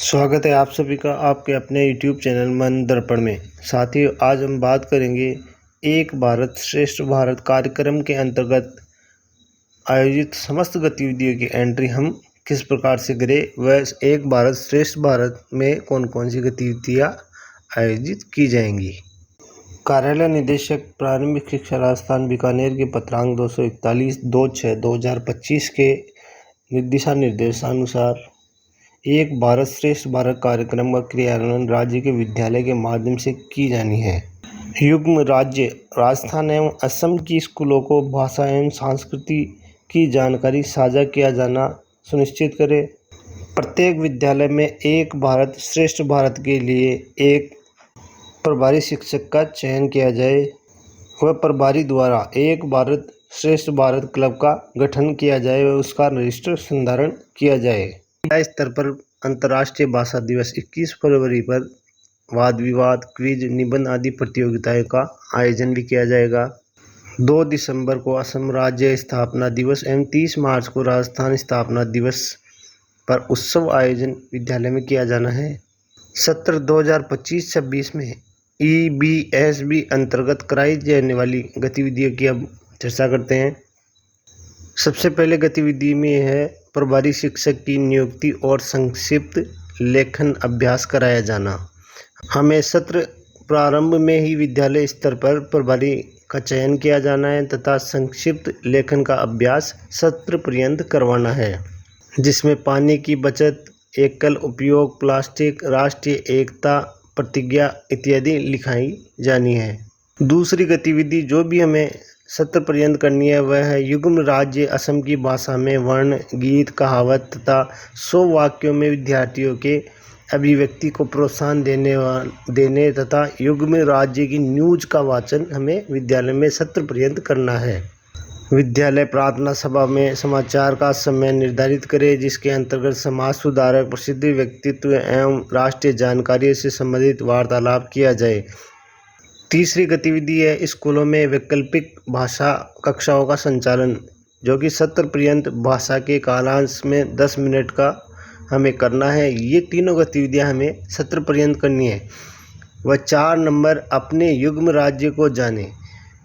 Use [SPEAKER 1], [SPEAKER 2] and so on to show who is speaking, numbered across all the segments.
[SPEAKER 1] स्वागत है आप सभी का आपके अपने YouTube चैनल मन दर्पण में। साथियों, आज हम बात करेंगे एक भारत श्रेष्ठ भारत कार्यक्रम के अंतर्गत आयोजित समस्त गतिविधियों की एंट्री हम किस प्रकार से करें व एक भारत श्रेष्ठ भारत में कौन कौन सी गतिविधियां आयोजित की जाएंगी। कार्यालय निदेशक प्रारंभिक शिक्षा राजस्थान बीकानेर के पत्रांक 241/2/6/2025 के दिशा निर्देशानुसार एक भारत श्रेष्ठ भारत कार्यक्रम का क्रियान्वयन राज्य के विद्यालय के माध्यम से की जानी है। युग्म राज्य राजस्थान एवं असम की स्कूलों को भाषा एवं संस्कृति की जानकारी साझा किया जाना सुनिश्चित करें। प्रत्येक विद्यालय में एक भारत श्रेष्ठ भारत के लिए एक प्रभारी शिक्षक का चयन किया जाए व प्रभारी द्वारा एक भारत श्रेष्ठ भारत क्लब का गठन किया जाए व उसका रजिस्टर संधारण किया जाए। स्तर पर अंतर्राष्ट्रीय भाषा दिवस 21 फरवरी पर वाद विवाद, क्विज, निबंध आदि प्रतियोगिताओं का आयोजन भी किया जाएगा। 2 दिसंबर को असम राज्य स्थापना दिवस एवं 30 मार्च को राजस्थान स्थापना दिवस पर उत्सव आयोजन विद्यालय में किया जाना है। सत्र 2025-26 में EBSB अंतर्गत कराई जाने वाली गतिविधियों की अब चर्चा करते हैं। सबसे पहले गतिविधि में है प्रभारी शिक्षक की नियुक्ति और संक्षिप्त लेखन अभ्यास कराया जाना। हमें सत्र प्रारंभ में ही विद्यालय स्तर पर प्रभारी का चयन किया जाना है तथा संक्षिप्त लेखन का अभ्यास सत्र पर्यंत करवाना है, जिसमें पानी की बचत, एकल उपयोग प्लास्टिक, राष्ट्रीय एकता प्रतिज्ञा इत्यादि लिखाई जानी है। दूसरी गतिविधि जो भी हमें सत्र पर्यंत करनी है वह है युग्म राज्य असम की भाषा में वर्ण, गीत, कहावत तथा 100 वाक्यों में विद्यार्थियों के अभिव्यक्ति को प्रोत्साहन देने तथा युग्म राज्य की न्यूज का वाचन हमें विद्यालय में सत्र पर्यंत करना है। विद्यालय प्रार्थना सभा में समाचार का समय निर्धारित करे, जिसके अंतर्गत समाज सुधारक, प्रसिद्ध व्यक्तित्व एवं राष्ट्रीय जानकारी से संबंधित वार्तालाप किया जाए। तीसरी गतिविधि है स्कूलों में वैकल्पिक भाषा कक्षाओं का संचालन, जो कि सत्र पर्यंत भाषा के कालांश में 10 मिनट का हमें करना है। ये तीनों गतिविधियां हमें सत्र पर्यंत करनी है। व 4 नंबर अपने युग्म राज्य को जाने,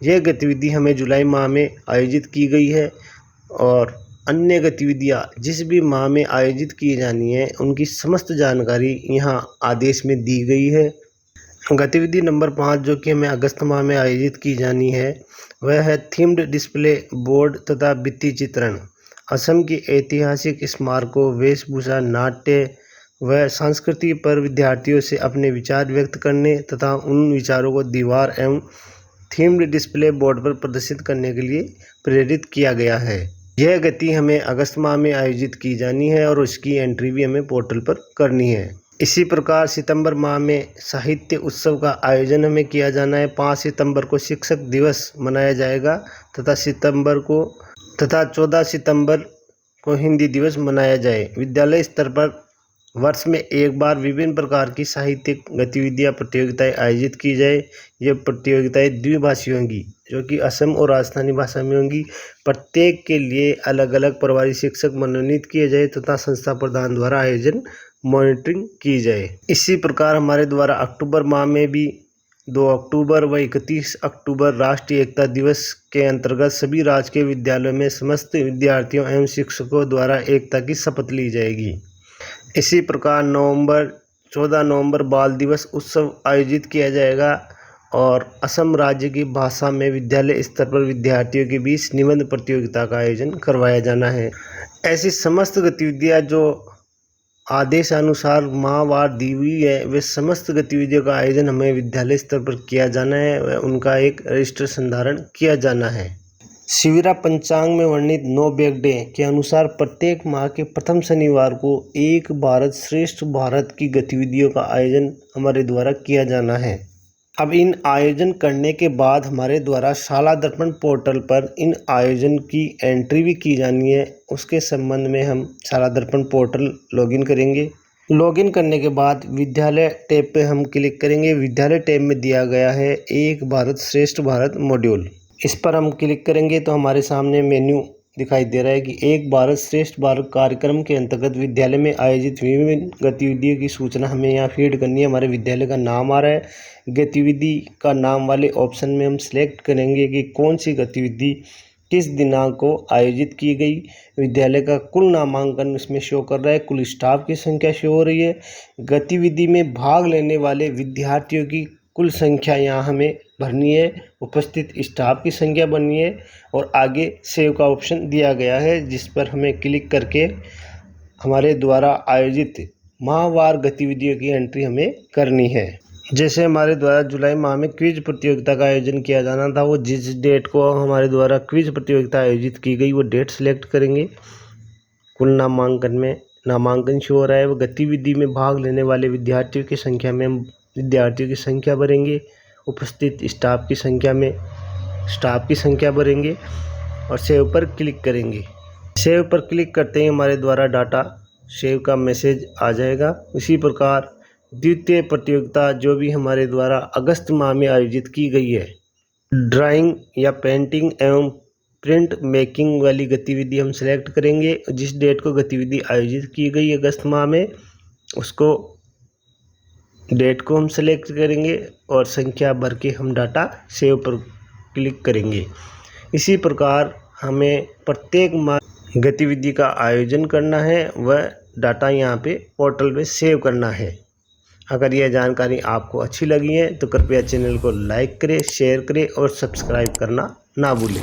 [SPEAKER 1] यह गतिविधि हमें जुलाई माह में आयोजित की गई है और अन्य गतिविधियां जिस भी माह में आयोजित की जानी है उनकी समस्त जानकारी यहाँ आदेश में दी गई है। गतिविधि नंबर 5 जो कि हमें अगस्त माह में आयोजित की जानी है वह है थीम्ड डिस्प्ले बोर्ड तथा भित्ति चित्रण। असम की ऐतिहासिक स्मारकों, वेशभूषा, नाट्य व संस्कृति पर विद्यार्थियों से अपने विचार व्यक्त करने तथा उन विचारों को दीवार एवं थीम्ड डिस्प्ले बोर्ड पर प्रदर्शित करने के लिए प्रेरित किया गया है। यह गति हमें अगस्त माह में आयोजित की जानी है और उसकी एंट्री भी हमें पोर्टल पर करनी है। इसी प्रकार सितंबर माह में साहित्य उत्सव का आयोजन हमें किया जाना है। 5 सितंबर को शिक्षक दिवस मनाया जाएगा तथा 14 सितंबर को हिंदी दिवस मनाया जाए। विद्यालय स्तर पर वर्ष में एक बार विभिन्न प्रकार की साहित्यिक गतिविधियां प्रतियोगिताएं आयोजित की जाए। ये प्रतियोगिताएं द्विभाषी होंगी, जो कि असम और राजस्थानी भाषा में होंगी। प्रत्येक के लिए अलग अलग प्रभारी शिक्षक मनोनीत किए जाए तथा संस्था प्रधान द्वारा आयोजन मॉनिटरिंग की जाए। इसी प्रकार हमारे द्वारा अक्टूबर माह में भी 2 अक्टूबर व 31 अक्टूबर राष्ट्रीय एकता दिवस के अंतर्गत सभी राजकीय विद्यालयों में समस्त विद्यार्थियों एवं शिक्षकों द्वारा एकता की शपथ ली जाएगी। इसी प्रकार 14 नवंबर बाल दिवस उत्सव आयोजित किया जाएगा और असम राज्य की भाषा में विद्यालय स्तर पर विद्यार्थियों के बीच निबंध प्रतियोगिता का आयोजन करवाया जाना है। ऐसी समस्त गतिविधियां जो आदेशानुसार माहवार दी हुई है वे समस्त गतिविधियों का आयोजन हमें विद्यालय स्तर पर किया जाना है व उनका एक रजिस्टर संधारण किया जाना है। शिविरा पंचांग में वर्णित नो बैग डे के अनुसार प्रत्येक माह के प्रथम शनिवार को एक भारत श्रेष्ठ भारत की गतिविधियों का आयोजन हमारे द्वारा किया जाना है। अब इन आयोजन करने के बाद हमारे द्वारा शाला दर्पण पोर्टल पर इन आयोजन की एंट्री भी की जानी है। उसके संबंध में हम शाला दर्पण पोर्टल लॉगिन करेंगे। लॉगिन करने के बाद विद्यालय टैब पे हम क्लिक करेंगे। विद्यालय टैब में दिया गया है एक भारत श्रेष्ठ भारत मॉड्यूल, इस पर हम क्लिक करेंगे तो हमारे सामने मेन्यू दिखाई दे रहा है कि एक भारत श्रेष्ठ भारत कार्यक्रम के अंतर्गत विद्यालय में आयोजित विभिन्न गतिविधियों की सूचना हमें यहाँ फीड करनी है। हमारे विद्यालय का नाम आ रहा है, गतिविधि का नाम वाले ऑप्शन में हम सिलेक्ट करेंगे कि कौन सी गतिविधि किस दिनांक को आयोजित की गई। विद्यालय का कुल नामांकन इसमें शो कर रहा है, कुल स्टाफ की संख्या शो हो रही है, गतिविधि में भाग लेने वाले विद्यार्थियों की कुल संख्या यहाँ हमें भरनी है, उपस्थित स्टाफ की संख्या भरनी है और आगे सेव का ऑप्शन दिया गया है, जिस पर हमें क्लिक करके हमारे द्वारा आयोजित माहवार गतिविधियों की एंट्री हमें करनी है। जैसे हमारे द्वारा जुलाई माह में क्विज प्रतियोगिता का आयोजन किया जाना था, वो जिस डेट को हमारे द्वारा क्विज प्रतियोगिता आयोजित की गई वो डेट सेलेक्ट करेंगे। कुल नामांकन में नामांकन शो हो रहा है, वो गतिविधि में भाग लेने वाले विद्यार्थियों की संख्या में हम विद्यार्थियों की संख्या भरेंगे, उपस्थित स्टाफ की संख्या में स्टाफ की संख्या भरेंगे और सेव पर क्लिक करेंगे। सेव पर क्लिक करते ही हमारे द्वारा डाटा सेव का मैसेज आ जाएगा। इसी प्रकार द्वितीय प्रतियोगिता जो भी हमारे द्वारा अगस्त माह में आयोजित की गई है, ड्राइंग या पेंटिंग एवं प्रिंट मेकिंग वाली गतिविधि हम सेलेक्ट करेंगे। जिस डेट को गतिविधि आयोजित की गई अगस्त माह में, उसको डेट को हम सेलेक्ट करेंगे और संख्या भर के हम डाटा सेव पर क्लिक करेंगे। इसी प्रकार हमें प्रत्येक माह गतिविधि का आयोजन करना है, वह डाटा यहाँ पे पोर्टल पे सेव करना है। अगर यह जानकारी आपको अच्छी लगी है तो कृपया चैनल को लाइक करें, शेयर करें और सब्सक्राइब करना ना भूलें।